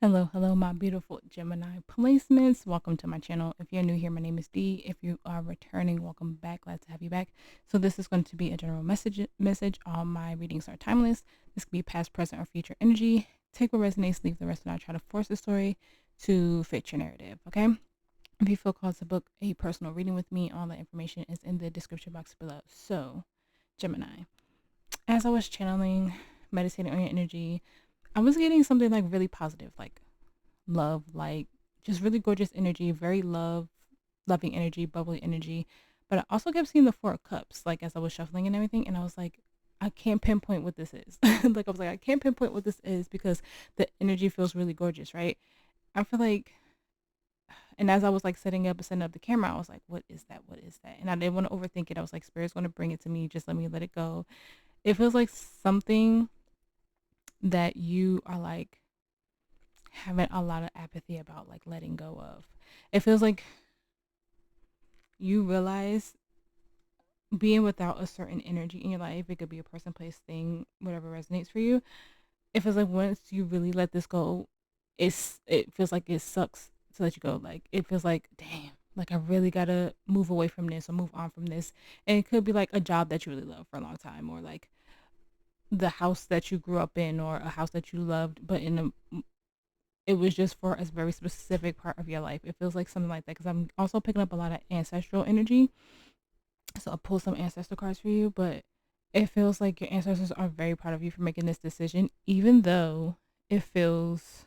Hello, my beautiful Gemini placements. Welcome to my channel. If you're new here, my name is Dee. If you are returning, welcome back. Glad to have you back. So this is going to be a general message. All my readings are timeless. This could be past, present, or future energy. Take what resonates, leave the rest, and not try to force the story to fit your narrative. Okay. If you feel called to book a personal reading with me, all the information is in the description box below. So, Gemini, as I was channeling, meditating on your energy, I was getting something like really positive, like love, like just really gorgeous energy, very loving energy, bubbly energy. But I also kept seeing the Four of Cups, like as I was shuffling and everything, and I was like, I can't pinpoint what this is. Like I was like, I can't pinpoint what this is because the energy feels really gorgeous, right? I feel like, and as I was like setting up the camera, I was like, what is that? What is that? And I didn't want to overthink it. I was like, Spirit's going to bring it to me. Just let me let it go. It feels like something that you are like having a lot of apathy about, like letting go of. It feels like you realize being without a certain energy in your life, it could be a person, place, thing, whatever resonates for you. It feels like once you really let this go, it feels like it sucks to let you go. Like it feels like, damn, like I really gotta move away from this or move on from this. And it could be like a job that you really love for a long time, or like the house that you grew up in, or a house that you loved, but it was just for a very specific part of your life. It feels like something like that because I'm also picking up a lot of ancestral energy. So I'll pull some ancestor cards for you, but it feels like your ancestors are very proud of you for making this decision, even though it feels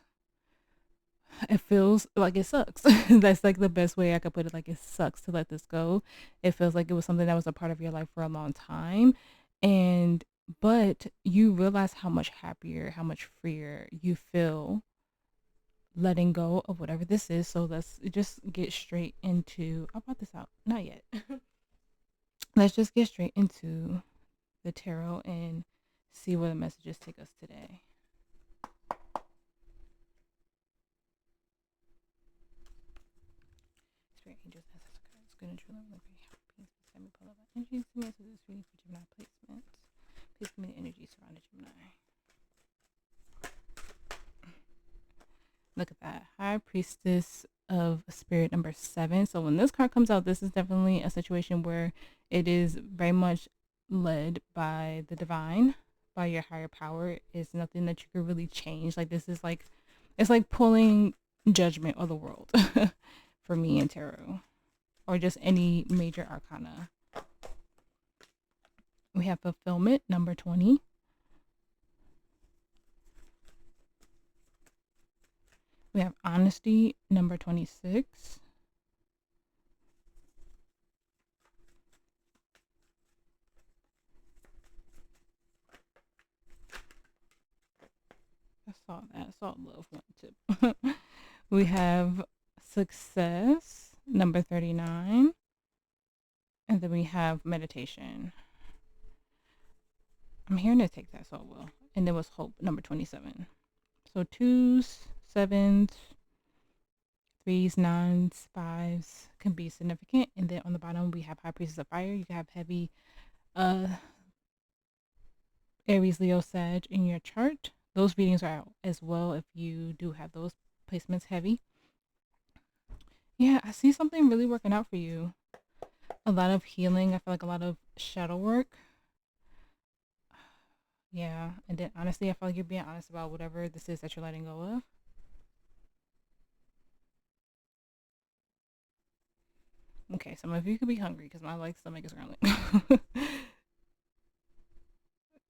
it feels like it sucks. That's like the best way I could put it. Like it sucks to let this go. It feels like it was something that was a part of your life for a long time. And but you realize how much happier, how much freer you feel letting go of whatever this is. So let's just get straight into. I brought this out. Not yet. Let's just get straight into the tarot and see where the messages take us today. Spirit angels, ancestor cards, good and true love, very happy. Send me pull up energies to me. So this reading for Gemini placements. Please give me the energy surrounding Gemini. Look at that. High Priestess of Spirit number 7. So when this card comes out, this is definitely a situation where it is very much led by the divine, by your higher power. It's nothing that you could really change. Like this is like, it's like pulling judgment of the world for me in tarot, or just any major arcana. We have fulfillment number 20. We have honesty number 26. I saw that. I saw love one too. We have success number 39. And then we have meditation. I'm hearing to take that, so I will. And there was hope number 27. So twos, sevens, threes, nines, fives can be significant. And then on the bottom we have High Priestess of Fire. You can have heavy uh Aries, Leo, Sag in your chart. Those readings are out as well if you do have those placements heavy. Yeah, I see something really working out for you. A lot of healing. I feel like a lot of shadow work. Yeah, and then honestly, I feel like you're being honest about whatever this is that you're letting go of. Okay, some of you could be hungry because my like stomach is growling.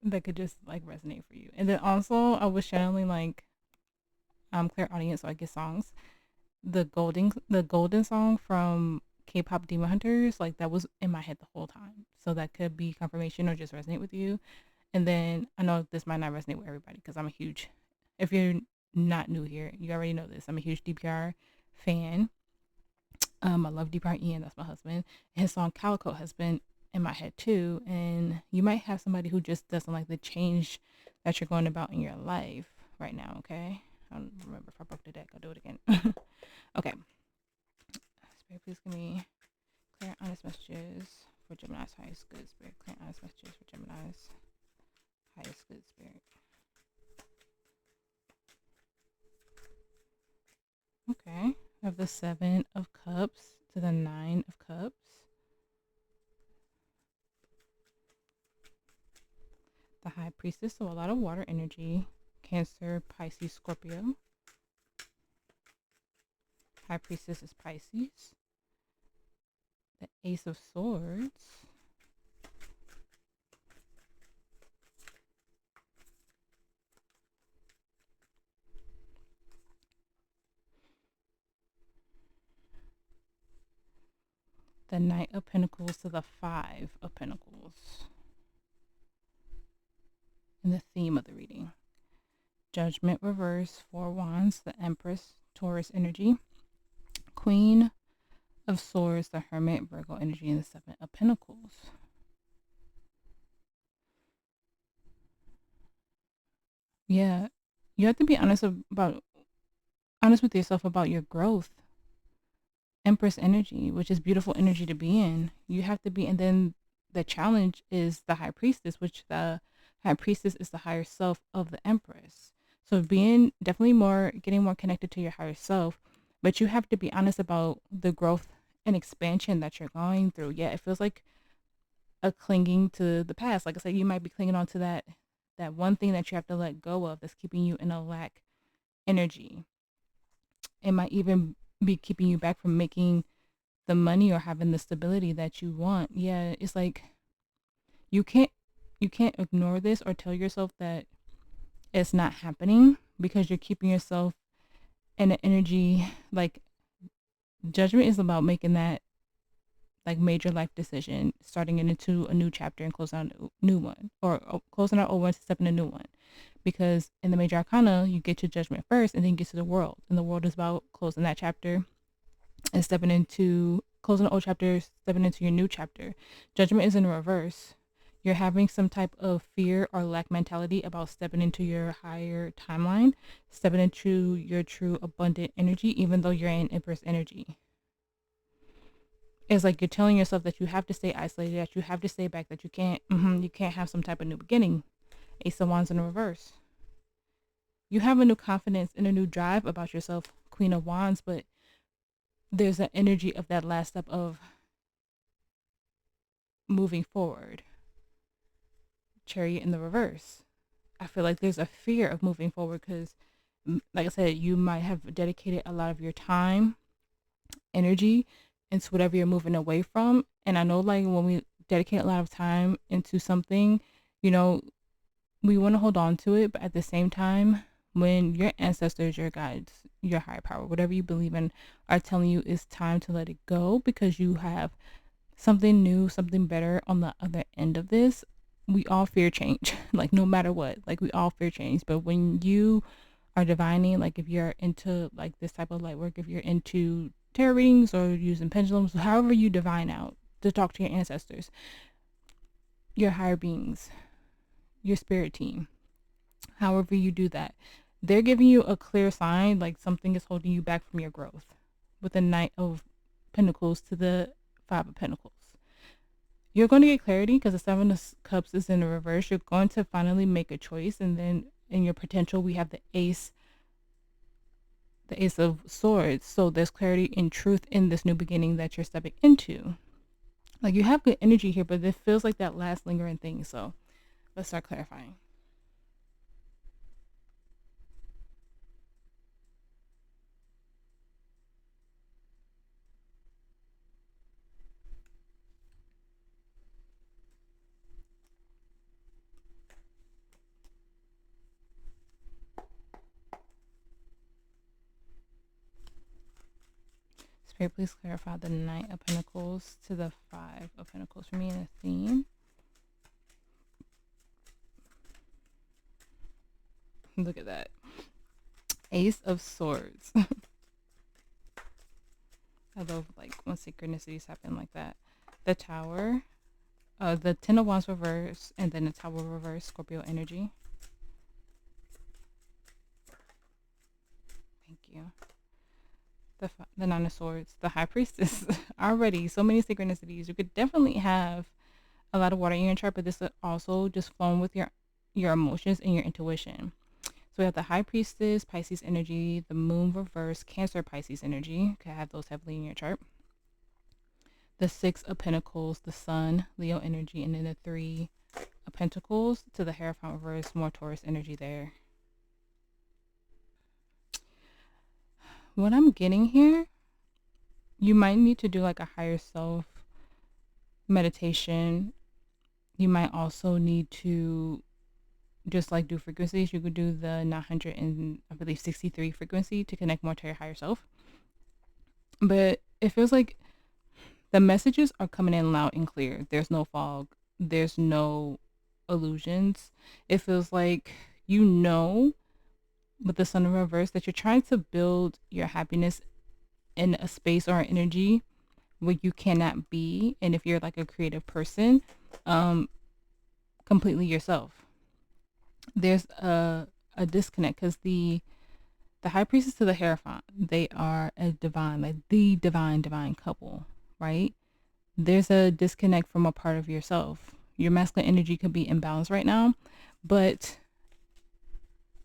That could just like resonate for you. And then also, I was channeling like clear audience, so I get songs. The golden song from K-pop Demon Hunters, like that was in my head the whole time. So that could be confirmation or just resonate with you. And then I know this might not resonate with everybody because I'm a huge. If you're not new here, you already know this. I'm a huge DPR fan. I love DPR Ian, that's my husband. His song Calico has been in my head too. And you might have somebody who just doesn't like the change that you're going about in your life right now, okay? I don't remember if I broke the deck. I'll do it again. Okay. Spirit, please give me clear, honest messages for Gemini's highest good spirit. Clear, honest messages for Gemini's highest good spirit. Okay. We have the Seven of Cups to the Nine of Cups. The High Priestess, so a lot of water energy. Cancer, Pisces, Scorpio. High Priestess is Pisces. The Ace of Swords. The Knight of Pentacles to the Five of Pentacles. And the theme of the reading. Judgment reverse, Four Wands, the Empress, Taurus energy. Queen of Swords, the Hermit, Virgo energy, and the Seven of Pentacles. Yeah, you have to be honest with yourself about your growth. Empress energy, which is beautiful energy to be in. You have to be, and then the challenge is the High Priestess, which the High Priestess is the higher self of the Empress. So being definitely getting more connected to your higher self, but you have to be honest about the growth and expansion that you're going through. Yeah, it feels like a clinging to the past. Like I said, you might be clinging on to that one thing that you have to let go of that's keeping you in a lack energy. It might even be keeping you back from making the money or having the stability that you want. Yeah, it's like you can't ignore this or tell yourself that it's not happening, because you're keeping yourself in an energy like judgment is about making that like major life decision, starting it into a new chapter and closing out a new one, or closing out old one to step in a new one. Because in the major arcana, you get to judgment first and then you get to the world. And the world is about closing that chapter and stepping into closing the old chapter, stepping into your new chapter. Judgment is in reverse. You're having some type of fear or lack mentality about stepping into your higher timeline, stepping into your true abundant energy, even though you're in Empress energy. It's like you're telling yourself that you have to stay isolated, that you have to stay back, that you can't have some type of new beginning. Ace of Wands in reverse. You have a new confidence and a new drive about yourself, Queen of Wands, but there's an energy of that last step of moving forward. Chariot in the reverse. I feel like there's a fear of moving forward because, like I said, you might have dedicated a lot of your time, energy into whatever you're moving away from. And I know, like, when we dedicate a lot of time into something, you know, we want to hold on to it, but at the same time, when your ancestors, your guides, your higher power, whatever you believe in, are telling you it's time to let it go because you have something new, something better on the other end of this, we all fear change. Like, no matter what, like, we all fear change. But when you are divining, like, if you're into like this type of light work, if you're into tarot readings or using pendulums, however you divine out to talk to your ancestors, your higher beings, your spirit team, however you do that, they're giving you a clear sign like something is holding you back from your growth. With the Knight of Pentacles to the Five of Pentacles, you're going to get clarity because the Seven of Cups is in the reverse. You're going to finally make a choice, and then in your potential, we have the Ace of Swords. So there's clarity and truth in this new beginning that you're stepping into. Like, you have good energy here, but it feels like that last lingering thing. So let's start clarifying. Spirit, please clarify the Knight of Pentacles to the Five of Pentacles for me in a theme. Look at that. Ace of Swords. I love like when synchronicities happen like that. The Tower. The Ten of Wands reverse, and then the Tower reverse, Scorpio energy. Thank you. The Nine of Swords, the High Priestess. Already, so many synchronicities. You could definitely have a lot of water in your chart, but this is also just flowing with your emotions and your intuition. So we have the High Priestess, Pisces energy, the Moon reverse, Cancer, Pisces energy. Okay, I have those heavily in your chart. The Six of Pentacles, the Sun, Leo energy, and then the Three of Pentacles to the Hierophant reverse, more Taurus energy there. What I'm getting here, you might need to do like a higher self meditation. You might also need to just like do frequencies. You could do the 900 and I believe 63 frequency to connect more to your higher self. But it feels like the messages are coming in loud and clear. There's no fog. There's no illusions. It feels like you know with the Sun in reverse that you're trying to build your happiness in a space or an energy where you cannot be. And if you're like a creative person, completely yourself. There's a disconnect because the High Priestess to the Hierophant, they are a divine, like the divine couple, right? There's a disconnect from a part of yourself. Your masculine energy could be imbalanced right now, but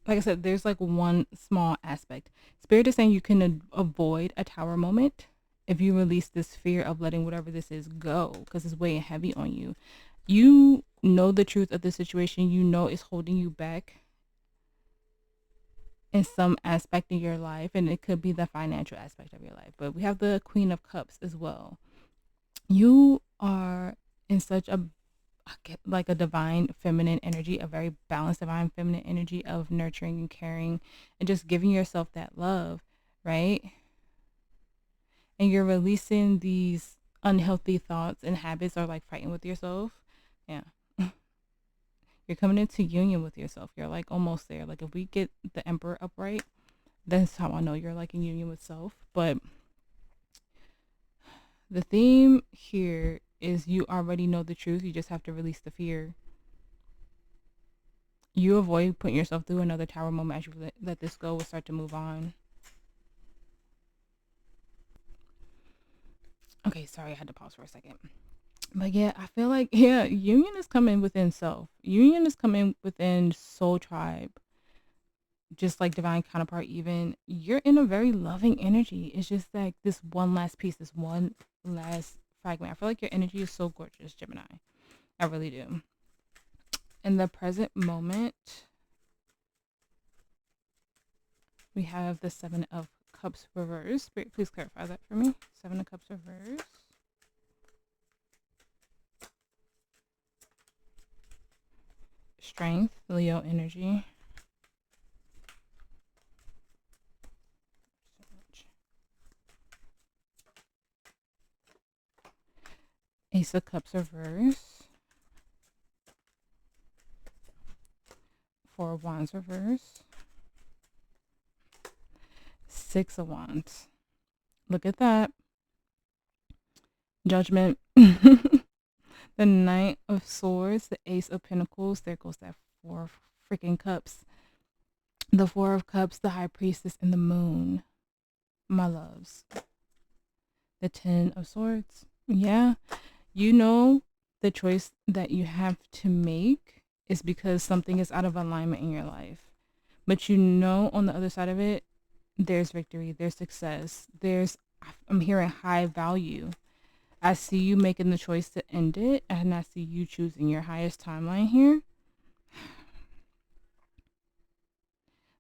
like I said, there's like one small aspect. Spirit is saying you can avoid a tower moment if you release this fear of letting whatever this is go, because it's weighing heavy on you. You know the truth of the situation. You know it's holding you back in some aspect of your life, and it could be the financial aspect of your life. But we have the Queen of Cups as well. You are in such a like a divine feminine energy, a very balanced divine feminine energy of nurturing and caring and just giving yourself that love, right? And you're releasing these unhealthy thoughts and habits or like fighting with yourself. Yeah. You're coming into union with yourself. You're like almost there. Like if we get the Emperor upright, that's how I know you're like in union with self. But the theme here is you already know the truth. You just have to release the fear. You avoid putting yourself through another tower moment as you let this go and start to move on. Okay, sorry, I had to pause for a second. But yeah, I feel like, yeah, union is coming within self. Union is coming within soul tribe. Just like divine counterpart, even. You're in a very loving energy. It's just like this one last piece, this one last fragment. I feel like your energy is so gorgeous, Gemini. I really do. In the present moment, we have the Seven of Cups reverse. Spirit, please clarify that for me. Seven of Cups reverse. Strength, Leo energy. Ace of Cups reverse. Four of Wands reverse. Six of Wands. Look at that. Judgment. The Knight of Swords, the Ace of Pentacles. There goes that Four of freaking Cups. The Four of Cups, the High Priestess, and the Moon. My loves. The Ten of Swords. Yeah. You know the choice that you have to make is because something is out of alignment in your life. But you know on the other side of it, there's victory, there's success, I'm hearing high value. I see you making the choice to end it, and I see you choosing your highest timeline here.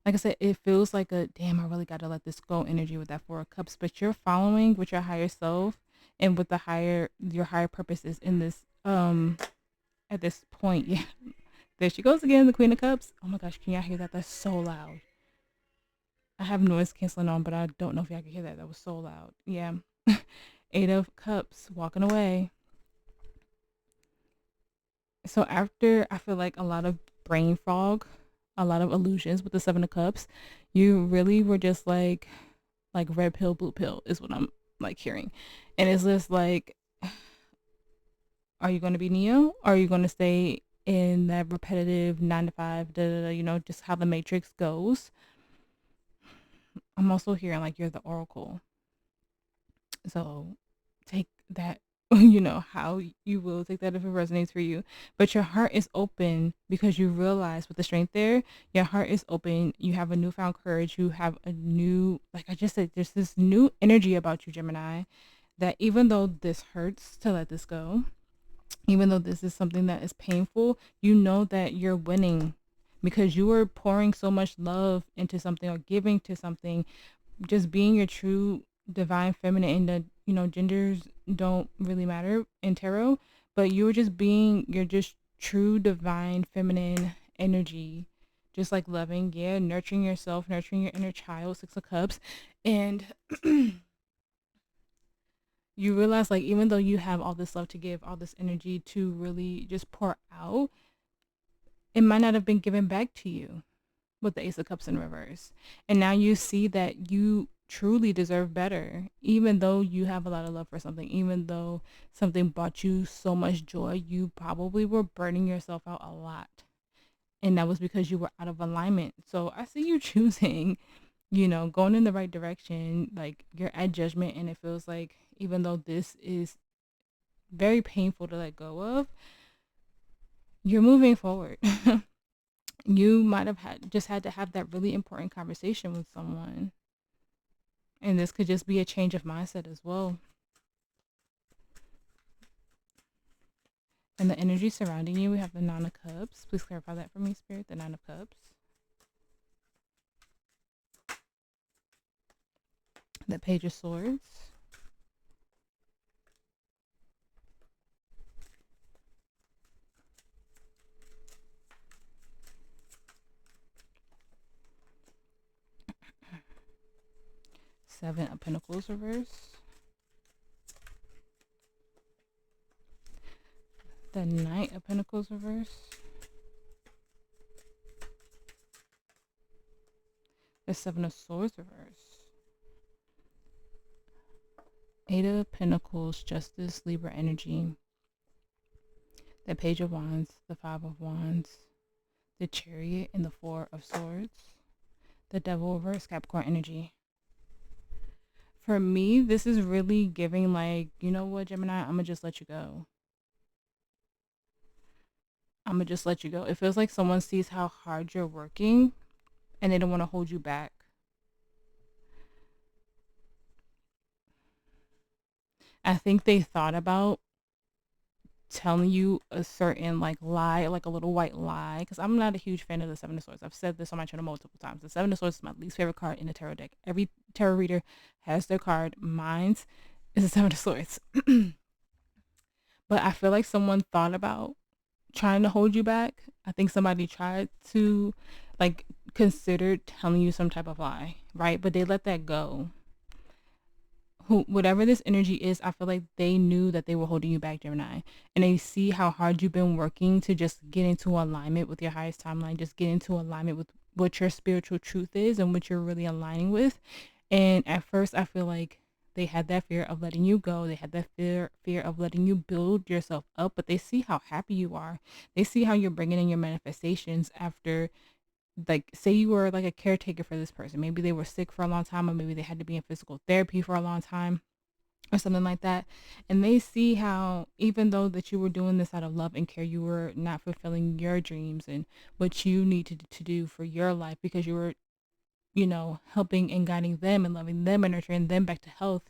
Like I said, it feels like a damn, I really got to let this go energy with that Four of Cups, but you're following with your higher self and with your higher purposes in this, at this point. Yeah. There she goes again, the Queen of Cups. Oh my gosh, can y'all hear that? That's so loud. I have noise canceling on, but I don't know if y'all can hear that. That was so loud. Yeah. Eight of Cups, walking away. So after, I feel like a lot of brain fog, a lot of illusions with the Seven of Cups, you really were just like red pill, blue pill is what I'm like hearing. And it's just like, are you going to be Neo? Or are you going to stay in that repetitive 9 to 5, you know, just how the matrix goes? I'm also hearing like you're the Oracle. So take that you know, how you will take that if it resonates for you. But your heart is open because you realize with the strength there, your heart is open. You have a newfound courage. You have a new, like I just said, there's this new energy about you, Gemini, that even though this hurts to let this go, even though this is something that is painful, you know that you're winning because you are pouring so much love into something or giving to something, just being your true divine feminine. And the, you know, genders don't really matter in tarot, but you're just being your just true divine feminine energy, just like loving, yeah, nurturing yourself, nurturing your inner child, 6 of Cups. And you realize, like, even though you have all this love to give, all this energy to really just pour out, it might not have been given back to you with the Ace of Cups in reverse. And now you see that you truly deserve better, even though you have a lot of love for something, even though something brought you so much joy, you probably were burning yourself out a lot. And that was because you were out of alignment. So I see you choosing, you know, going in the right direction. Like, you're at judgment, and it feels like, even though this is very painful to let go of, you're moving forward. You might have had to have that really important conversation with someone. And this could just be a change of mindset as well. And the energy surrounding you, we have the 9 of Cups. Please clarify that for me, Spirit. The 9 of Cups. The Page of Swords. Seven of Pentacles reverse. The Knight of Pentacles reverse. The 7 of Swords reverse. 8 of Pentacles, Justice, Libra energy. The Page of Wands, the 5 of Wands, the Chariot, and the 4 of Swords. The Devil reverse, Capricorn energy. For me, this is really giving, like, you know what, Gemini, I'm gonna just let you go. I'm gonna just let you go. It feels like someone sees how hard you're working and they don't want to hold you back. I think they thought about telling you a certain, like, lie, like a little white lie, because I'm not a huge fan of the 7 of Swords. I've said this on my channel multiple times. The 7 of Swords is my least favorite card in the tarot deck. Every tarot reader has their card. Mine's is the 7 of Swords. But I feel like someone thought about trying to hold you back. I think somebody tried to, like, consider telling you some type of lie, right? But they let that go. Whatever this energy is, I feel like they knew that they were holding you back, Gemini, and they see how hard you've been working to just get into alignment with your highest timeline, just get into alignment with what your spiritual truth is and what you're really aligning with. And at first, I feel like they had that fear of letting you go. They had that fear of letting you build yourself up, but they see how happy you are. They see how you're bringing in your manifestations after, like, say you were like a caretaker for this person. Maybe they were sick for a long time, or maybe they had to be in physical therapy for a long time or something like that. And they see how, even though that you were doing this out of love and care, you were not fulfilling your dreams and what you needed to do for your life, because you were, you know, helping and guiding them and loving them and nurturing them back to health.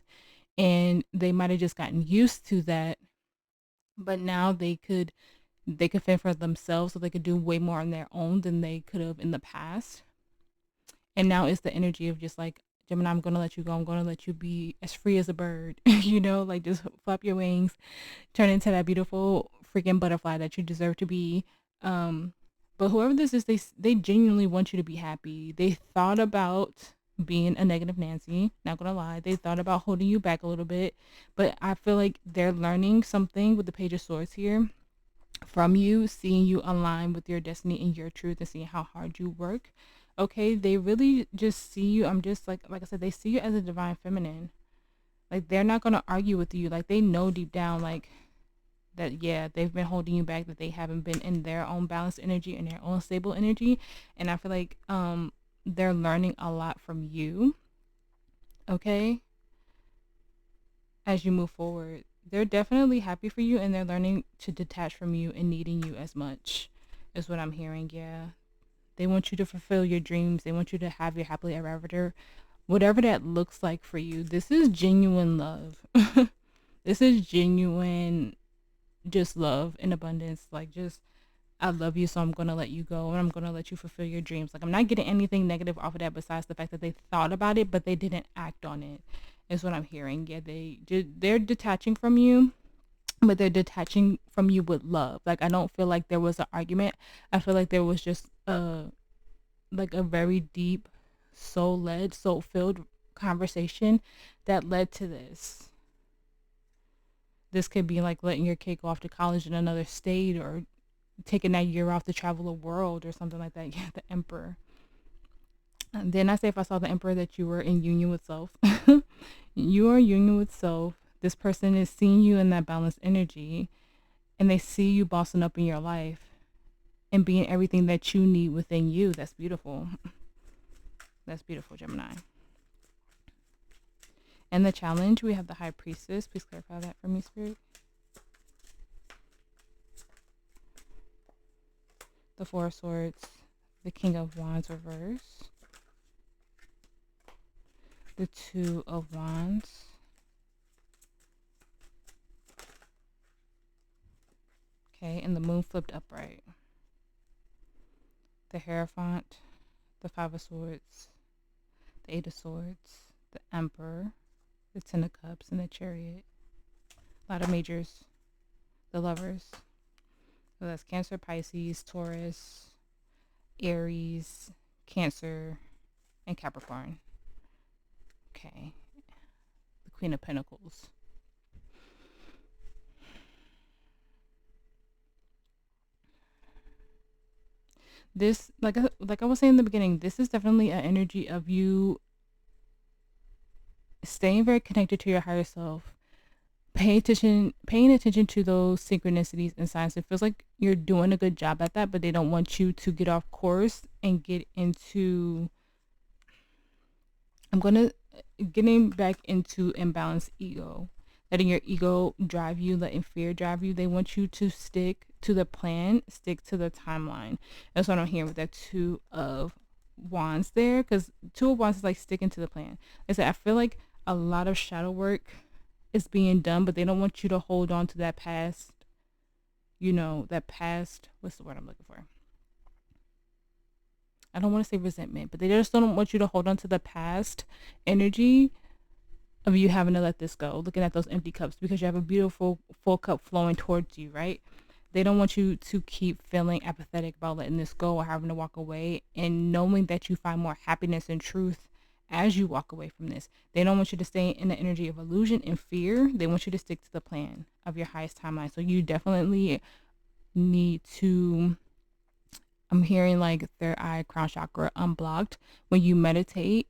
And they might have just gotten used to that, but now they could fend for themselves, so they could do way more on their own than they could have in the past. And now it's the energy of just like, Gemini, I'm going to let you go. I'm going to let you be as free as a bird, you know, like, just flap your wings, turn into that beautiful freaking butterfly that you deserve to be. But whoever this is, they genuinely want you to be happy. They thought about being a negative Nancy, not gonna lie. They thought about holding you back a little bit, but I feel like they're learning something with the Page of Swords here from you, seeing you align with your destiny and your truth, and seeing how hard you work. Okay, they really just see you. I'm just like I said, they see you as a divine feminine. Like, they're not gonna argue with you. Like, they know deep down, like, that, yeah, they've been holding you back, that they haven't been in their own balanced energy and their own stable energy. And I feel like they're learning a lot from you. Okay, as you move forward, They're definitely happy for you, and they're learning to detach from you and needing you as much, is what I'm hearing. Yeah. They want you to fulfill your dreams. They want you to have your happily ever after, whatever that looks like for you. This is genuine love. This is genuine, just love in abundance. Like, just, I love you, so I'm going to let you go, and I'm going to let you fulfill your dreams. Like, I'm not getting anything negative off of that besides the fact that they thought about it, but they didn't act on it, is what I'm hearing. Yeah, they're detaching from you, but they're detaching from you with love. Like, I don't feel like there was an argument. I feel like there was just like a very deep, soul-led, soul-filled conversation that led to this. This could be like letting your kid go off to college in another state, or taking that year off to travel the world or something like that. Yeah, the Emperor. And then I say, if I saw the Emperor, that you were in union with self. You are in union with self. This person is seeing you in that balanced energy, and they see you bossing up in your life and being everything that you need within you. That's beautiful. That's beautiful, Gemini. And the challenge, we have the High Priestess. Please clarify that for me, Spirit. The Four of Swords, the King of Wands reverse, the Two of Wands, okay, and the Moon flipped upright, the Hierophant, the Five of Swords, the Eight of Swords, the Emperor, the Ten of Cups, and the Chariot. A lot of majors, the Lovers. So that's Cancer, Pisces, Taurus, Aries, Cancer, and Capricorn. Okay. The Queen of Pentacles. This, like I was saying in the beginning, this is definitely an energy of you staying very connected to your higher self. Paying attention to those synchronicities and signs. It feels like you're doing a good job at that, but they don't want you to get off course and get into, getting back into imbalanced ego. Letting your ego drive you, letting fear drive you. They want you to stick to the plan, stick to the timeline. That's what I'm hearing with that Two of Wands there, because Two of Wands is like sticking to the plan. Like I said, I feel like a lot of shadow work is being done, but they don't want you to hold on to that past, that past, what's the word I'm looking for? I don't want to say resentment, but they just don't want you to hold on to the past energy of you having to let this go, looking at those empty cups, because you have a beautiful full cup flowing towards you, right? They don't want you to keep feeling apathetic about letting this go or having to walk away, and knowing that you find more happiness and truth as you walk away from this. They don't want you to stay in the energy of illusion and fear. They want you to stick to the plan of your highest timeline. So you definitely need to, I'm hearing like third eye, crown chakra unblocked. When you meditate,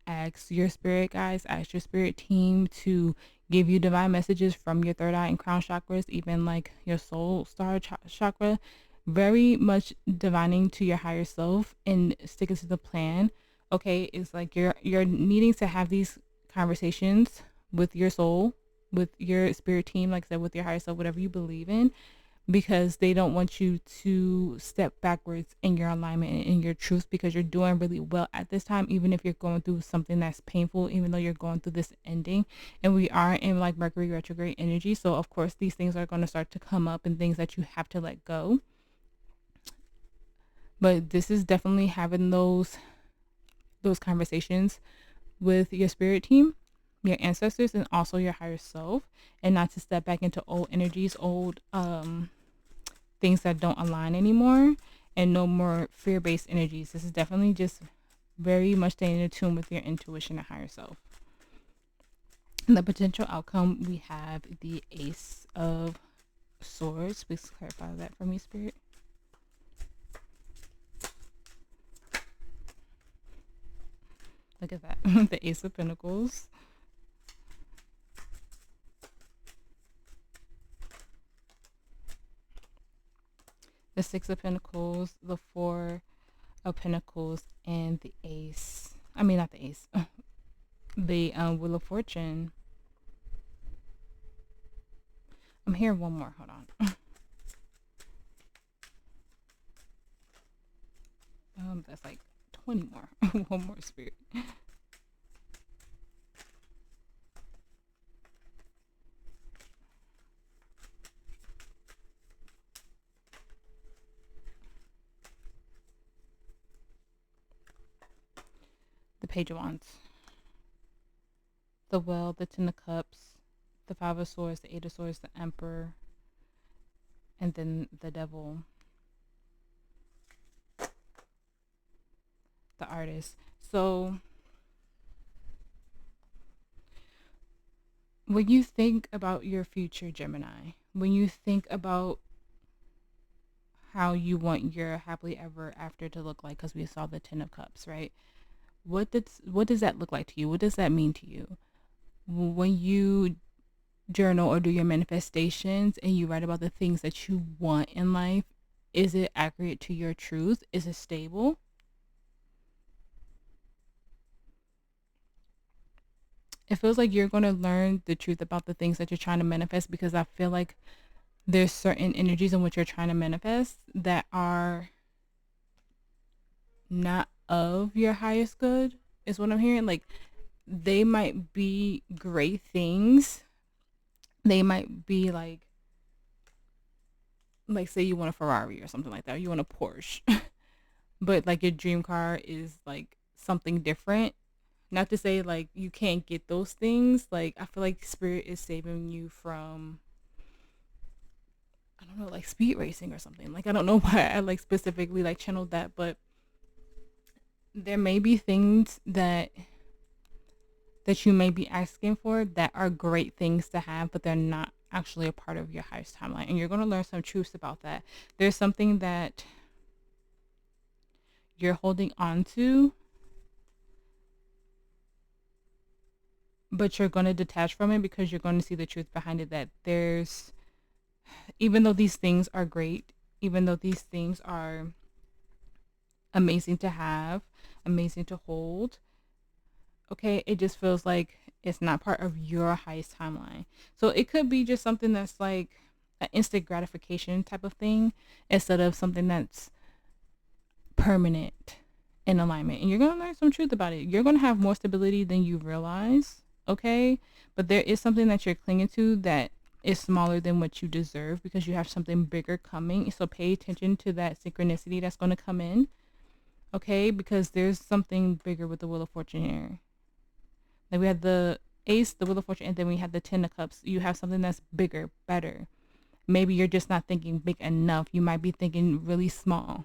ask your spirit guides, ask your spirit team to give you divine messages from your third eye and crown chakras, even like your soul star chakra. Very much divining to your higher self and sticking to the plan. Okay, it's like you're needing to have these conversations with your soul, with your spirit team, like I said, with your higher self, whatever you believe in, because they don't want you to step backwards in your alignment and in your truth, because you're doing really well at this time, even if you're going through something that's painful, even though you're going through this ending. And we are in like Mercury retrograde energy, so of course these things are going to start to come up and things that you have to let go. But this is definitely having those conversations with your spirit team, your ancestors, and also your higher self, and not to step back into old energies, old things that don't align anymore, and no more fear-based energies. This is definitely just very much staying in tune with your intuition and higher self. And the potential outcome, we have the Ace of Swords. Please clarify that for me, Spirit. Look at that. The Ace of Pentacles. The Six of Pentacles, the Four of Pentacles, and the Ace. I mean, not the Ace. The Wheel of Fortune. I'm hearing one more. Hold on. That's like 20 more. One more, spirit. The Page of Wands. The Well, the Ten of Cups, the Five of Swords, the Eight of Swords, the Emperor, and then the Devil. The Artist. So when you think about your future, Gemini, when you think about how you want your happily ever after to look like, because we saw the Ten of Cups, right? What does that look like to you? What does that mean to you? When you journal or do your manifestations and you write about the things that you want in life, is it accurate to your truth? Is it stable? It feels like you're going to learn the truth about the things that you're trying to manifest, because I feel like there's certain energies in which you're trying to manifest that are not of your highest good, is what I'm hearing. Like, they might be great things. They might be like say you want a Ferrari or something like that, or you want a Porsche. But like your dream car is like something different. Not to say like you can't get those things. Like, I feel like spirit is saving you from, I don't know, like speed racing or something. Like, I don't know why I like specifically like channeled that, but there may be things that you may be asking for that are great things to have, but they're not actually a part of your highest timeline. And you're going to learn some truths about that. There's something that you're holding on to, but you're going to detach from it, because you're going to see the truth behind it, that there's, even though these things are great, even though these things are amazing to have, amazing to hold, okay, it just feels like it's not part of your highest timeline. So it could be just something that's like an instant gratification type of thing, instead of something that's permanent in alignment. And you're going to learn some truth about it. You're going to have more stability than you realize, okay? But there is something that you're clinging to that is smaller than what you deserve, because you have something bigger coming. So pay attention to that synchronicity that's going to come in, okay? Because there's something bigger with the Wheel of Fortune here. Like, we had the Ace, the Wheel of Fortune, and then we had the Ten of Cups. You have something that's bigger, better. Maybe you're just not thinking big enough. You might be thinking really small.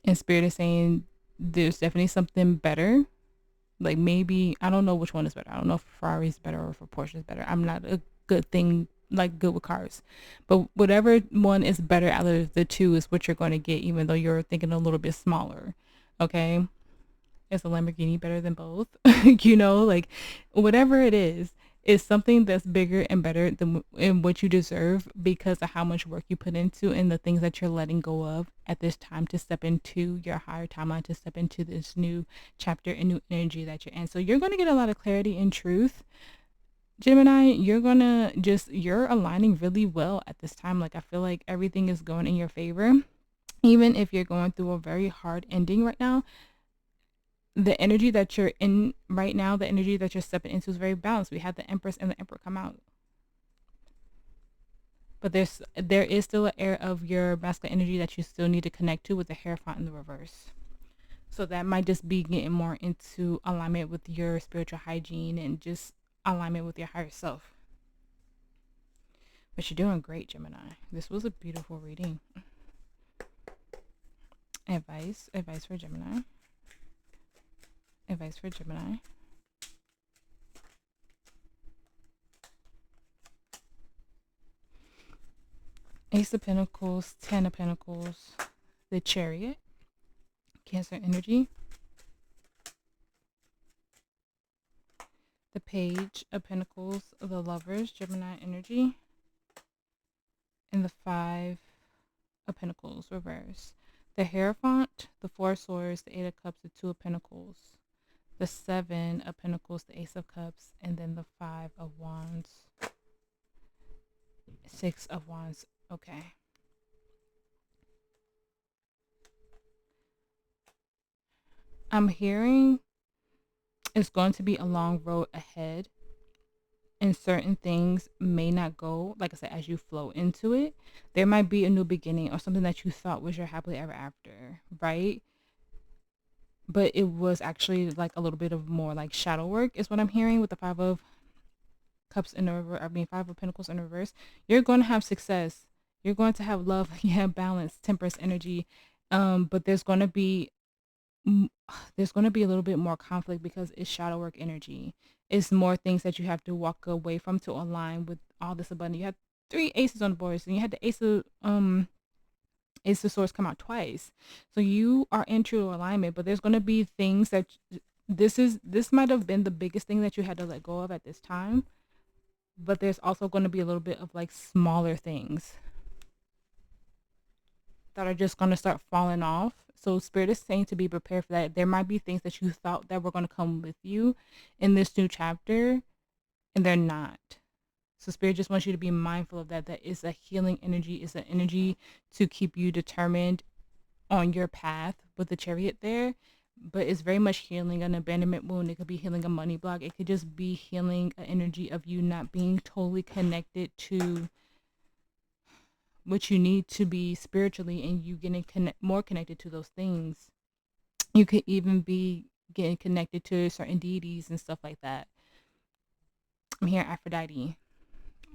And Spirit is saying there's definitely something better. Like, maybe, I don't know which one is better. I don't know if Ferrari is better or if Porsche is better. I'm not a good with cars. But whatever one is better out of the two is what you're going to get, even though you're thinking a little bit smaller. Okay? Is a Lamborghini better than both? Like, whatever it is something that's bigger and better than what you deserve, because of how much work you put into and the things that you're letting go of at this time to step into your higher timeline, to step into this new chapter and new energy that you're in. So you're going to get a lot of clarity and truth, Gemini. You're aligning really well at this time. Like, I feel like everything is going in your favor. Even if you're going through a very hard ending right now, the energy that you're in right now, the energy that you're stepping into is very balanced. We had the Empress and the Emperor come out. But there is still an air of your masculine energy that you still need to connect to, with the Hierophant in the reverse. So that might just be getting more into alignment with your spiritual hygiene and just alignment with your higher self. But you're doing great, Gemini. This was a beautiful reading. Advice for Gemini. Advice for Gemini. Ace of Pentacles, Ten of Pentacles, the Chariot, Cancer energy, the Page of Pentacles, the Lovers, Gemini energy, and the Five of Pentacles, reverse. The Hierophant, the Four of Swords, the Eight of Cups, the Two of Pentacles, the Seven of Pentacles, the Ace of Cups, and then the Five of Wands, Six of Wands. Okay. I'm hearing it's going to be a long road ahead, and certain things may not go, like I said, as you flow into it. There might be a new beginning or something that you thought was your happily ever after, right? But it was actually like a little bit of more like shadow work, is what I'm hearing with the Five of Cups in the reverse. I mean, Five of Pentacles in reverse. You're going to have success. You're going to have love. You have balance, temperance energy. But there's going to be a little bit more conflict because it's shadow work energy. It's more things that you have to walk away from to align with all this abundance. You had three aces on the board, and you had the Ace of Swords come out twice. So you are in true alignment, but there's going to be things that this might have been the biggest thing that you had to let go of at this time, but there's also going to be a little bit of like smaller things that are just going to start falling off. So Spirit is saying to be prepared for that. There might be things that you thought that were going to come with you in this new chapter, and they're not. So Spirit just wants you to be mindful of that. That is a healing energy. It's an energy to keep you determined on your path with the Chariot there. But it's very much healing an abandonment wound. It could be healing a money block. It could just be healing an energy of you not being totally connected to what you need to be spiritually, and you getting more connected to those things. You could even be getting connected to certain deities and stuff like that. I'm hearing Aphrodite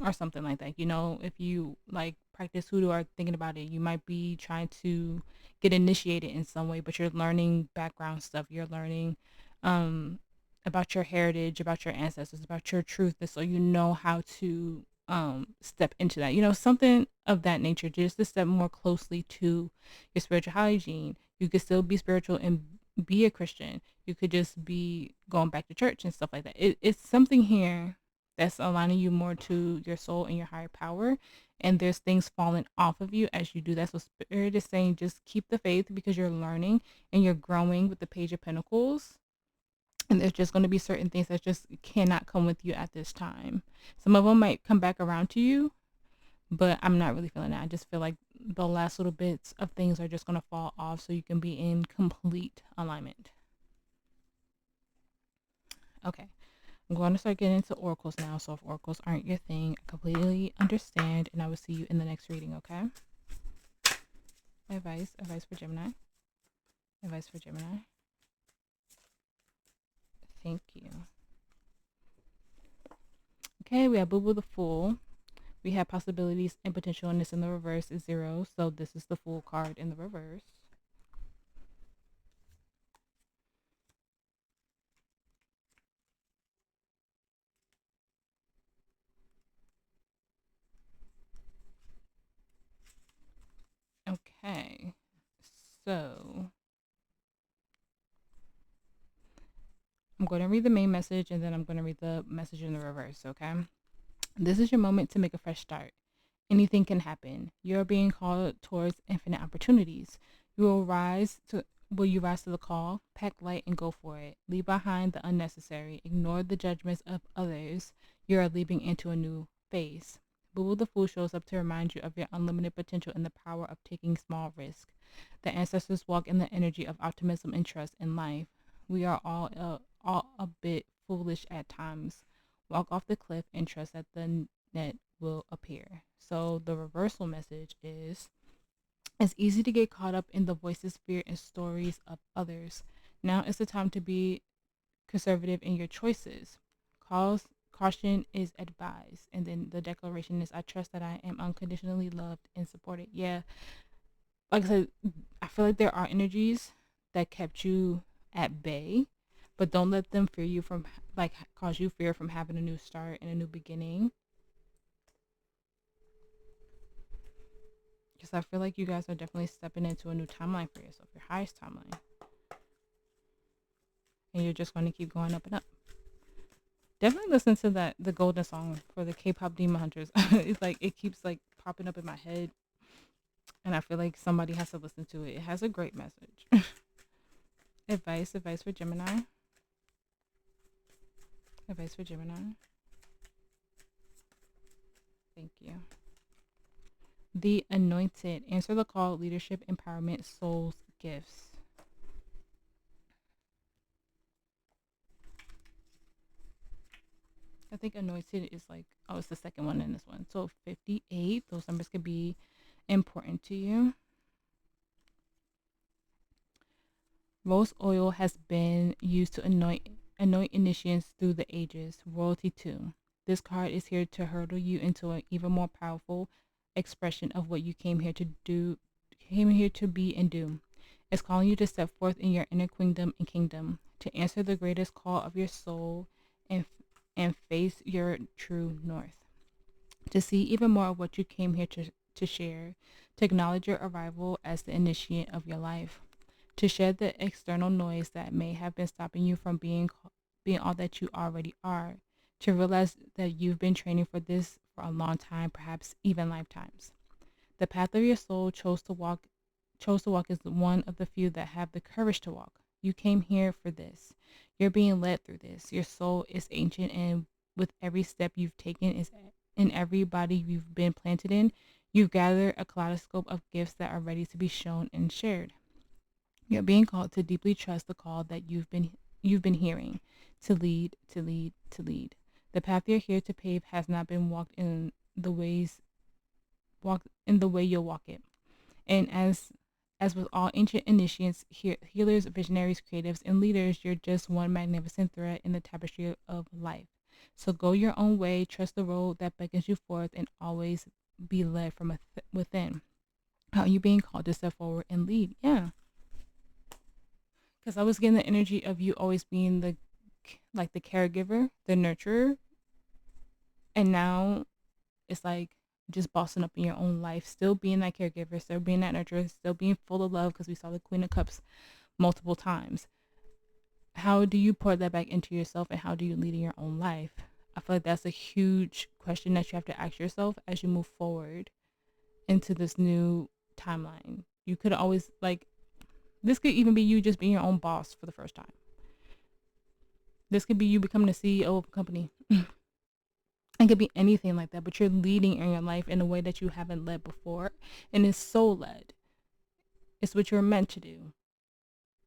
or something like that. You know, if you like practice hoodoo or thinking about it, you might be trying to get initiated in some way, but you're learning background stuff. You're learning about your heritage, about your ancestors, about your truth, and so you know how to step into that. You know, something of that nature, just to step more closely to your spiritual hygiene. You could still be spiritual and be a Christian. You could just be going back to church and stuff like that. It's something here that's aligning you more to your soul and your higher power. And there's things falling off of you as you do that. So Spirit is saying just keep the faith because you're learning and you're growing with the Page of Pentacles. And there's just going to be certain things that just cannot come with you at this time. Some of them might come back around to you, but I'm not really feeling that. I just feel like the last little bits of things are just going to fall off so you can be in complete alignment. Okay. I'm going to start getting into oracles now. So if oracles aren't your thing, I completely understand, and I will see you in the next reading, okay? Advice for Gemini. Advice for Gemini. Thank you. Okay, we have Boo Boo the Fool. We have possibilities and potential, and this in the reverse is 0. So this is the Fool card in the reverse. Okay, so I'm going to read the main message, and then I'm going to read the message in the reverse, okay? This is your moment to make a fresh start. Anything can happen. You're being called towards infinite opportunities. Will you rise to the call? Pack light and go for it. Leave behind the unnecessary. Ignore the judgments of others. You are leaping into a new phase. Boo the Fool shows up to remind you of your unlimited potential and the power of taking small risks. The ancestors walk in the energy of optimism and trust in life. We are all a bit foolish at times. Walk off the cliff and trust that the net will appear. So the reversal message is, it's easy to get caught up in the voices, fear, and stories of others. Now is the time to be conservative in your choices. Caution is advised. And then the declaration is, I trust that I am unconditionally loved and supported. Yeah, like I said, I feel like there are energies that kept you at bay, but don't let them fear you from, like, cause you fear from having a new start and a new beginning. Because I feel like you guys are definitely stepping into a new timeline for yourself, your highest timeline. And you're just going to keep going up and up. Definitely listen to the golden song for the K-pop Demon Hunters. It's like, it keeps like popping up in my head. And I feel like somebody has to listen to it. It has a great message. Advice for Gemini. Advice for Gemini. Thank you. The Anointed. Answer the call, leadership, empowerment, souls, gifts. I think Anointed is like, oh, it's the second one in this one. So 58, those numbers could be important to you. Rose oil has been used to anoint initiates through the ages. Royalty too. This card is here to hurdle you into an even more powerful expression of what you came here to be and do. It's calling you to step forth in your inner kingdom and kingdom, to answer the greatest call of your soul and face your true north. To see even more of what you came here to share, to acknowledge your arrival as the initiate of your life, to shed the external noise that may have been stopping you from being all that you already are, to realize that you've been training for this for a long time, perhaps even lifetimes. The path of your soul chose to walk is one of the few that have the courage to walk. You came here for this. You're being led through this. Your soul is ancient, and with every step you've taken is in every body you've been planted in, you've gathered a kaleidoscope of gifts that are ready to be shown and shared. You're being called to deeply trust the call that you've been hearing, to lead, to lead, to lead. The path you're here to pave has not been walked in the way you'll walk it. And as with all ancient initiates, healers, visionaries, creatives, and leaders, you're just one magnificent thread in the tapestry of life. So go your own way, trust the road that beckons you forth, and always be led from within. How are you being called to step forward and lead? Yeah. Because I was getting the energy of you always being the caregiver, the nurturer. And now it's like just bossing up in your own life, still being that caregiver, still being that nurturer, still being full of love, because we saw the Queen of Cups multiple times. How do you pour that back into yourself, and how do you lead in your own life? I feel like that's a huge question that you have to ask yourself as you move forward into this new timeline. You could always, this could even be you just being your own boss for the first time. This could be you becoming the CEO of a company. It could be anything like that, but you're leading in your life in a way that you haven't led before, and it's soul led. It's what you're meant to do.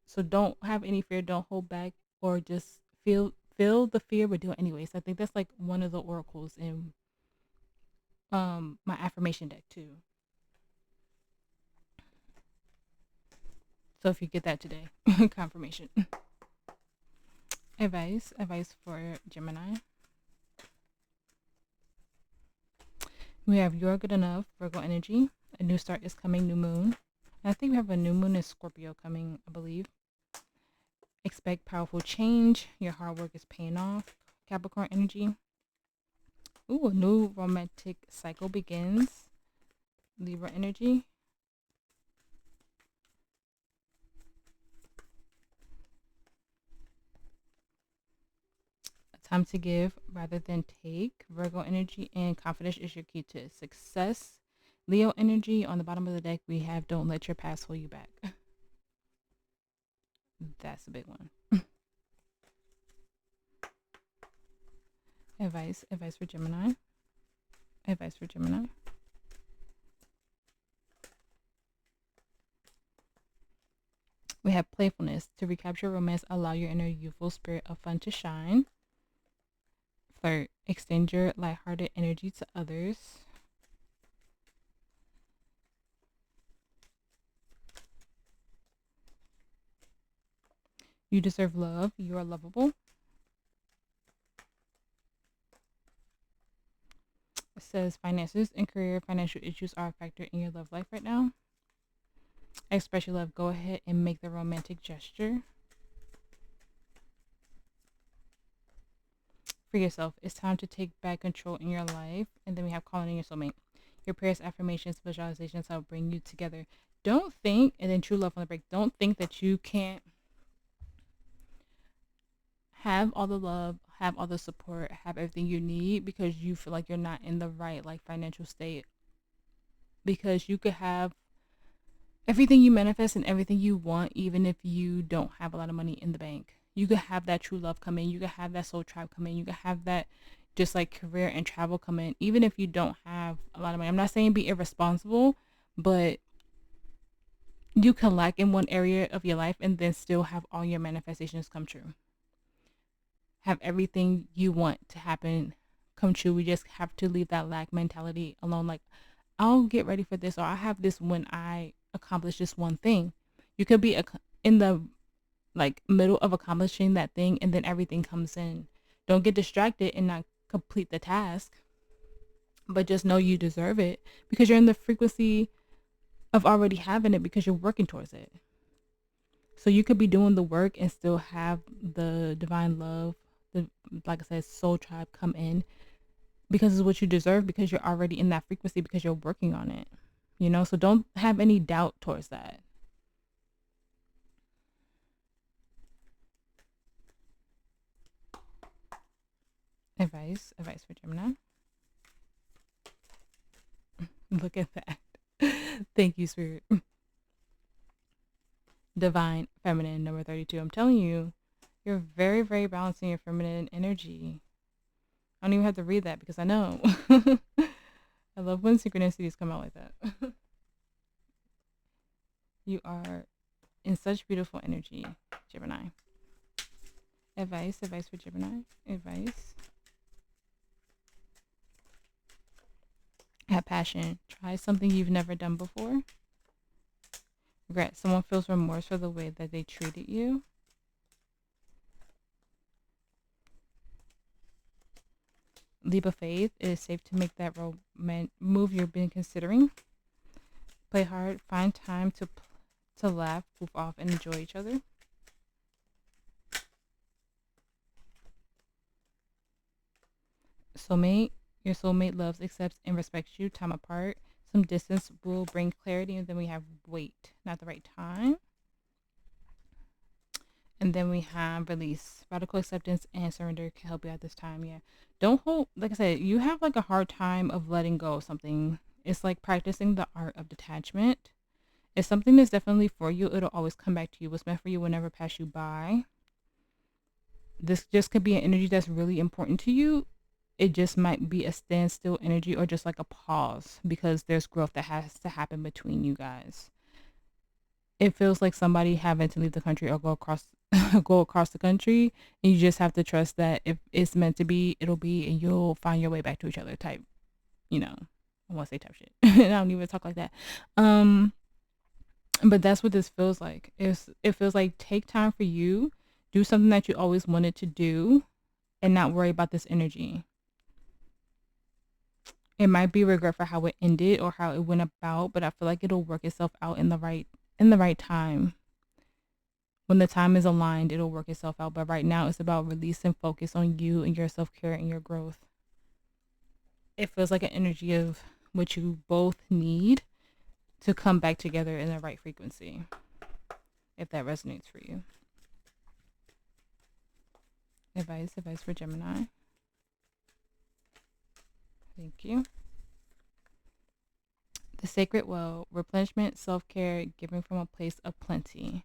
So don't have any fear, don't hold back, or just feel the fear, but do it anyways. I think that's like one of the oracles in my affirmation deck too. So if you get that today, confirmation. Advice for Gemini. We have You're Good Enough, Virgo energy. A new start is coming, new moon. And I think we have a new moon in Scorpio coming, I believe. Expect powerful change. Your hard work is paying off. Capricorn energy. Ooh, a new romantic cycle begins. Libra energy. Time to give rather than take. Virgo energy, and confidence is your key to success. Leo energy. On the bottom of the deck, we have don't let your past hold you back. That's a big one. Advice for Gemini. Advice for Gemini. We have playfulness. To recapture romance, allow your inner youthful spirit of fun to shine. Flirt. Extend your lighthearted energy to others. You deserve love. You are lovable. It says finances and career. Financial issues are a factor in your love life right now. Express your love. Go ahead and make the romantic gesture. For yourself, it's time to take back control in your life. And then we have calling in your soulmate. Your prayers, affirmations, visualizations help bring you together. Don't think, and then true love on the break, don't think that you can't have all the love, have all the support, have everything you need because you feel like you're not in the right financial state. Because you could have everything you manifest and everything you want, even if you don't have a lot of money in the bank. You could have that true love come in. You could have that soul tribe come in. You could have that just like career and travel come in. Even if you don't have a lot of money. I'm not saying be irresponsible, but you can lack in one area of your life and then still have all your manifestations come true. Have everything you want to happen come true. We just have to leave that lack mentality alone. Like, I'll get ready for this, or I have this when I accomplish this one thing. You could be in the like middle of accomplishing that thing, and then everything comes in. Don't get distracted and not complete the task, but just know you deserve it because you're in the frequency of already having it because you're working towards it. So you could be doing the work and still have the divine love, the, like I said, soul tribe come in because it's what you deserve because you're already in that frequency because you're working on it. You know, so don't have any doubt towards that. Advice for Gemini. Look at that. Thank you, Spirit. Divine Feminine, number 32. I'm telling you, you're very, very balancing your feminine energy. I don't even have to read that because I know. I love when synchronicities come out like that. You are in such beautiful energy, Gemini. Advice for Gemini. Advice. Have passion. Try something you've never done before. Regret. Someone feels remorse for the way that they treated you. Leap of faith. It is safe to make that move you've been considering. Play hard. Find time to laugh, goof off, and enjoy each other. Soulmate. Your soulmate loves, accepts, and respects you. Time apart. Some distance will bring clarity. And then we have wait. Not the right time. And then we have release. Radical acceptance and surrender can help you at this time. Yeah. Don't hold, like I said, you have like a hard time of letting go of something. It's like practicing the art of detachment. If something is definitely for you, it'll always come back to you. What's meant for you will never pass you by. This just could be an energy that's really important to you. It just might be a standstill energy or just like a pause because there's growth that has to happen between you guys. It feels like somebody having to leave the country or go across the country, and you just have to trust that if it's meant to be, it'll be, and you'll find your way back to each other type, you know. I want to say type shit. I don't even talk like that. But that's what this feels like. It feels like take time for you, do something that you always wanted to do, and not worry about this energy. It might be regret for how it ended or how it went about, but I feel like it'll work itself out in the right time. When the time is aligned, it'll work itself out. But right now, it's about release and focus on you and your self-care and your growth. It feels like an energy of what you both need to come back together in the right frequency, if that resonates for you. Advice for Gemini. Thank you. The sacred well, replenishment, self-care, giving from a place of plenty.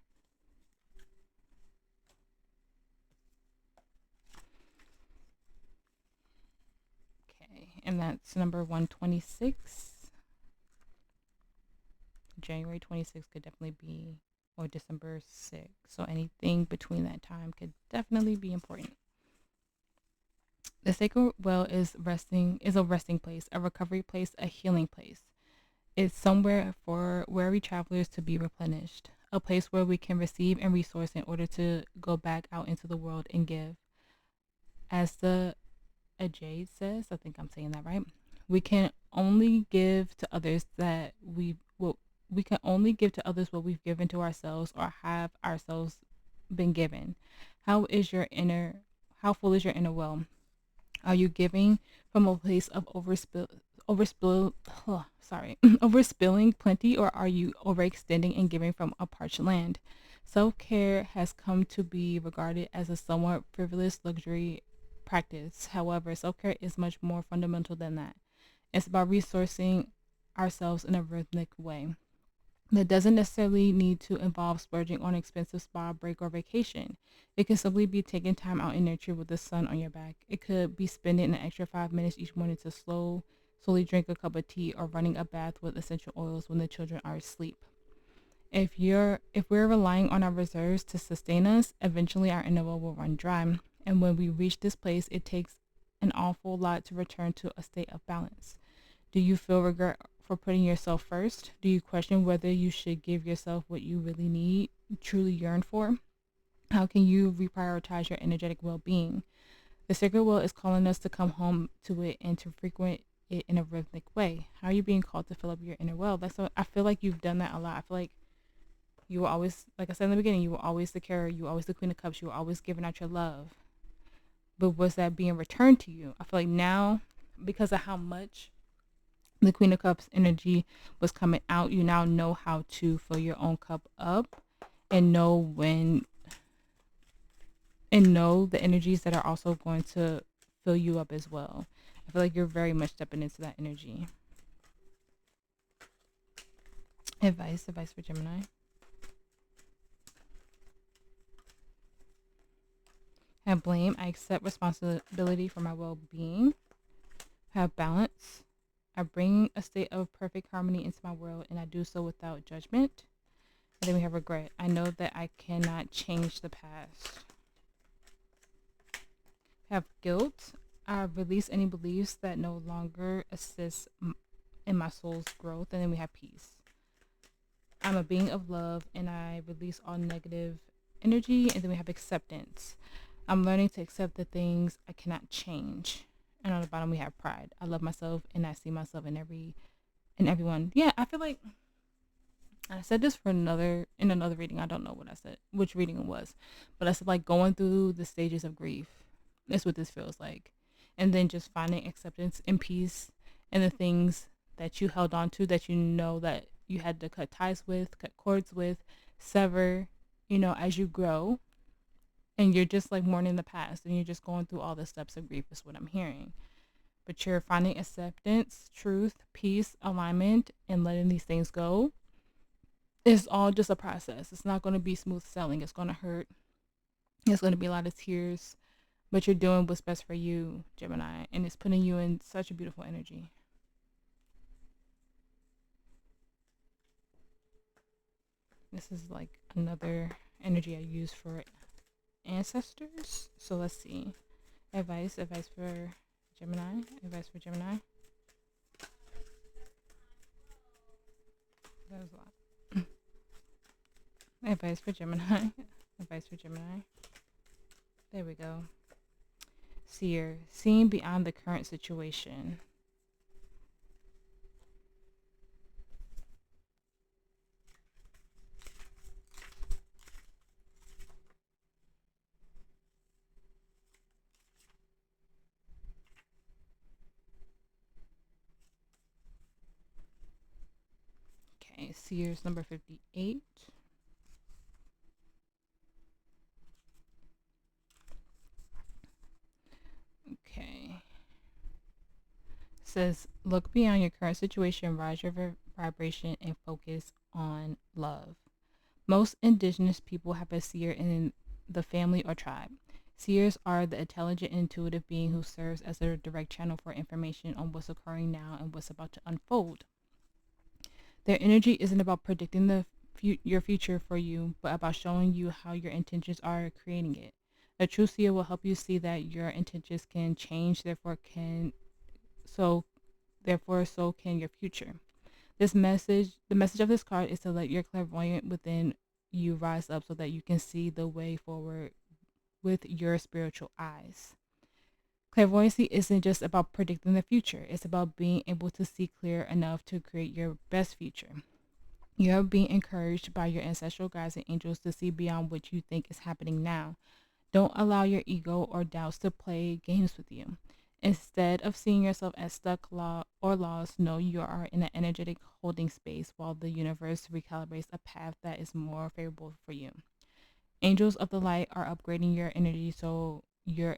Okay, and that's number 126. January 26th could definitely be, or December 6th. So anything between that time could definitely be important. The sacred well is a resting place, a recovery place, a healing place. It's somewhere for weary travelers to be replenished, a place where we can receive and resource in order to go back out into the world and give. As the Ajay says, I think I'm saying that right. We can only give to others we can only give to others what we've given to ourselves or have ourselves been given. How full is your inner well? Are you giving from a place of overspilling plenty, or are you overextending and giving from a parched land? Self-care has come to be regarded as a somewhat frivolous luxury practice. However, self-care is much more fundamental than that. It's about resourcing ourselves in a rhythmic way. That doesn't necessarily need to involve splurging on an expensive spa break or vacation. It could simply be taking time out in nature with the sun on your back. It could be spending an extra 5 minutes each morning to slowly drink a cup of tea or running a bath with essential oils when the children are asleep. If we're relying on our reserves to sustain us, eventually our inner well will run dry. And when we reach this place, it takes an awful lot to return to a state of balance. Do you feel regret for putting yourself first? Do you question whether you should give yourself what you really need, truly yearn for? How can you reprioritize your energetic well-being? The sacred will is calling us to come home to it and to frequent it in a rhythmic way. How are you being called to fill up your inner well? That's what I feel like you've done that a lot. I feel like you were always, like I said in the beginning, you were always the carer, you were always the Queen of Cups, you were always giving out your love. But was that being returned to you? I feel like now, because of how much the Queen of Cups energy was coming out, you now know how to fill your own cup up and know the energies that are also going to fill you up as well. I feel like you're very much stepping into that energy. Advice for Gemini. Have blame. I accept responsibility for my well-being. Have balance. I bring a state of perfect harmony into my world, and I do so without judgment. And then we have regret. I know that I cannot change the past. Have guilt. I release any beliefs that no longer assist in my soul's growth. And then we have peace. I'm a being of love, and I release all negative energy. And then we have acceptance. I'm learning to accept the things I cannot change. And on the bottom we have pride. I love myself, and I see myself in everyone. Yeah, I feel like I said this in another reading. I don't know what I said, which reading it was, but I said like going through the stages of grief. That's what this feels like, and then just finding acceptance and peace in the things that you held on to, that you know that you had to cut ties with, cut cords with, sever. As you grow. And you're just like mourning the past, and you're just going through all the steps of grief is what I'm hearing. But you're finding acceptance, truth, peace, alignment, and letting these things go. It's all just a process. It's not going to be smooth sailing. It's going to hurt. It's going to be a lot of tears. But you're doing what's best for you, Gemini. And it's putting you in such a beautiful energy. This is like another energy I use for ancestors. So let's see. Advice for Gemini. That was a lot. Advice for Gemini. There we go. Seer. Seeing beyond the current situation. Seers number 58. Okay. Says, look beyond your current situation, rise your vibration, and focus on love. Most indigenous people have a seer in the family or tribe. Seers are the intelligent and intuitive being who serves as a direct channel for information on what's occurring now and what's about to unfold. Their energy isn't about predicting your future for you, but about showing you how your intentions are creating it. A true seer will help you see that your intentions can change, so can your future. The message of this card is to let your clairvoyant within you rise up so that you can see the way forward with your spiritual eyes. Clairvoyancy isn't just about predicting the future. It's about being able to see clear enough to create your best future. You're being encouraged by your ancestral guides and angels to see beyond what you think is happening now. Don't allow your ego or doubts to play games with you. Instead of seeing yourself as stuck or lost, know you are in an energetic holding space while the universe recalibrates a path that is more favorable for you. Angels of the light are upgrading your energy so your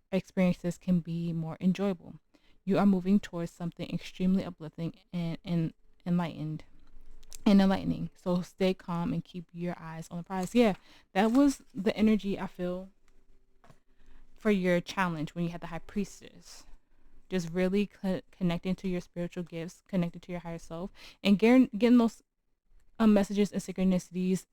experiences can be more enjoyable. You are moving towards something extremely uplifting and enlightened. and enlightening. So stay calm and keep your eyes on the prize. Yeah, that was the energy I feel for your challenge when you had the high priestess. Just really connecting to your spiritual gifts, connecting to your higher self, and getting those messages and synchronicities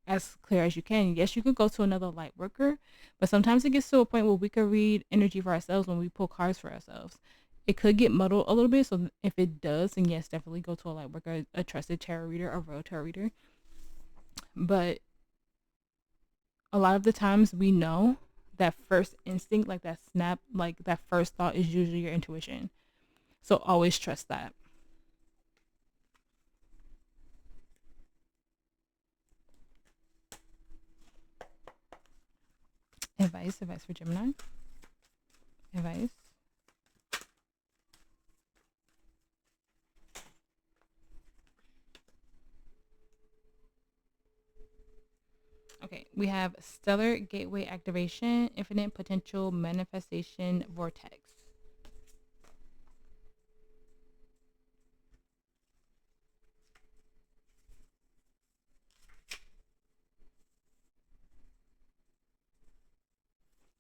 as clear as you can. Yes, you could go to another light worker, but sometimes it gets to a point where we could read energy for ourselves when we pull cards for ourselves. It could get muddled a little bit, so if it does, then yes, definitely go to a light worker, a trusted tarot reader, a real tarot reader. But a lot of the times we know that first instinct, like that snap, like that first thought is usually your intuition. So always trust that. Advice for Gemini. Advice. Okay, we have Stellar Gateway Activation, Infinite Potential Manifestation Vortex.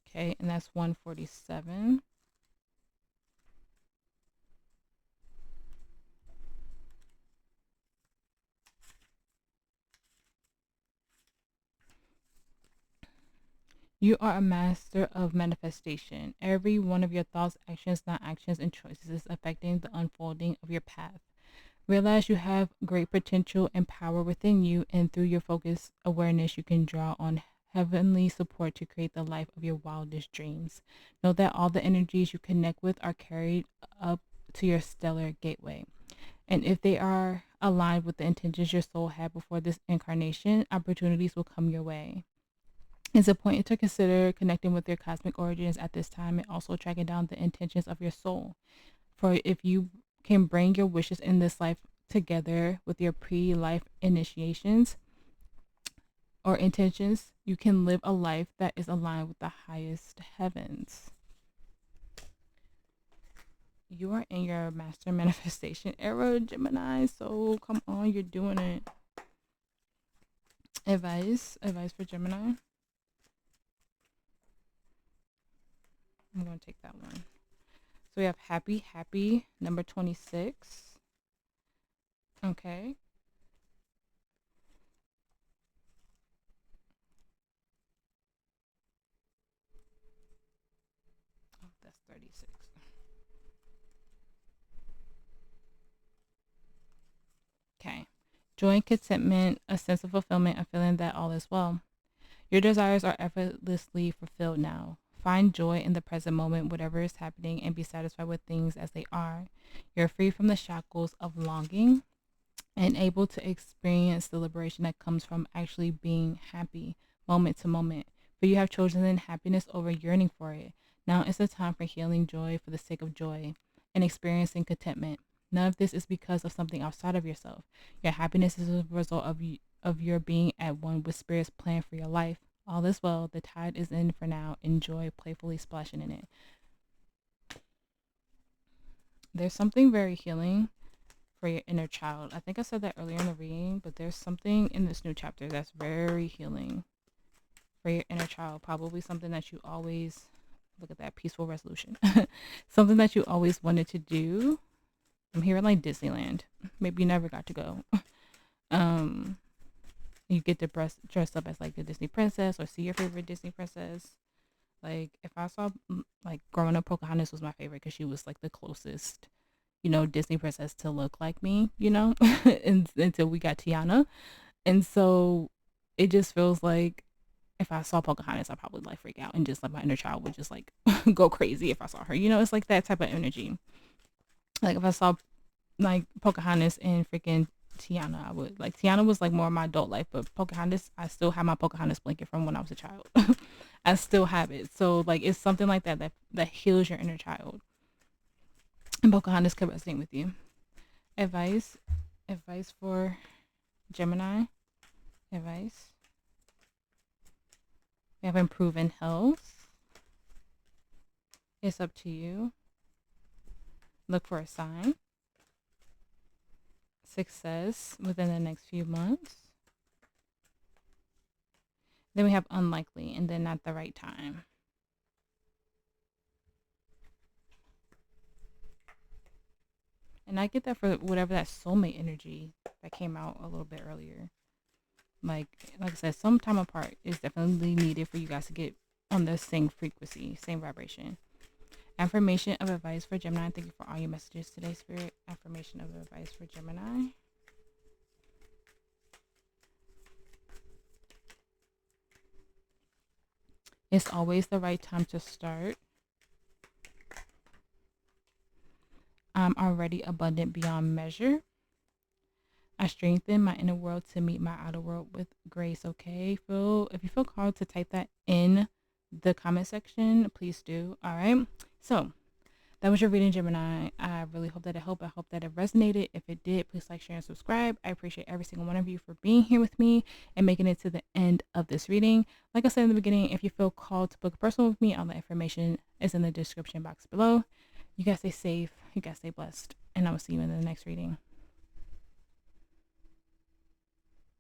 Okay, and that's 147. You are a master of manifestation. Every one of your thoughts, actions, not actions, and choices is affecting the unfolding of your path. Realize you have great potential and power within you, and through your focused awareness, you can draw on heavenly support to create the life of your wildest dreams. Know that all the energies you connect with are carried up to your stellar gateway. And if they are aligned with the intentions your soul had before this incarnation, opportunities will come your way. It's important to consider connecting with your cosmic origins at this time and also tracking down the intentions of your soul. For if you can bring your wishes in this life together with your pre-life initiations or intentions, you can live a life that is aligned with the highest heavens. You are in your master manifestation era, Gemini, so come on, you're doing it. Advice for Gemini. I'm going to take that one. So we have happy, number 26. Okay. Oh, that's 36. Okay. Joy and contentment, a sense of fulfillment, a feeling that all is well. Your desires are effortlessly fulfilled now. Find joy in the present moment, whatever is happening, and be satisfied with things as they are. You're free from the shackles of longing and able to experience the liberation that comes from actually being happy moment to moment. For you have chosen happiness over yearning for it. Now is the time for healing joy for the sake of joy and experiencing contentment. None of this is because of something outside of yourself. Your happiness is a result of your being at one with Spirit's plan for your life. All is well. The tide is in for now. Enjoy playfully splashing in it. There's something very healing for your inner child. I think I said that earlier in the reading, but there's something in this new chapter that's very healing for your inner child. Probably something that you always, look at that, peaceful resolution. Something that you always wanted to do. I'm here at like Disneyland. Maybe you never got to go. You get to dress up as like a Disney princess or see your favorite Disney princess. Like if I saw, like growing up, Pocahontas was my favorite because she was like the closest, Disney princess to look like me, until we got Tiana. And so it just feels like if I saw Pocahontas, I'd probably like freak out and just like my inner child would just like go crazy if I saw her. It's like that type of energy. Like if I saw like Pocahontas and freaking Tiana, I would like Tiana was like more of my adult life, but Pocahontas, I still have my Pocahontas blanket from when I was a child. I still have it. So like it's something like that heals your inner child. And Pocahontas could resonate with you. Advice for Gemini. Advice. We have improving health. It's up to you. Look for a sign. success within the next few months. Then we have unlikely, and then not the right time. And I get that for whatever that soulmate energy that came out a little bit earlier. Like I said, some time apart is definitely needed for you guys to get on the same frequency, same vibration. Affirmation of advice for Gemini. Thank you for all your messages today, Spirit. Affirmation of advice for Gemini. It's always the right time to start. I'm already abundant beyond measure. I strengthen my inner world to meet my outer world with grace. Okay, if you feel called to type that in the comment section, please do. All right, so that was your reading, Gemini. I really hope that it helped. I hope that it resonated. If it did, please like, share, and subscribe. I appreciate every single one of you for being here with me and making it to the end of this reading. Like I said in the beginning, if you feel called to book a personal with me, all the information is in the description box below. You guys stay safe. You guys stay blessed. And I will see you in the next reading.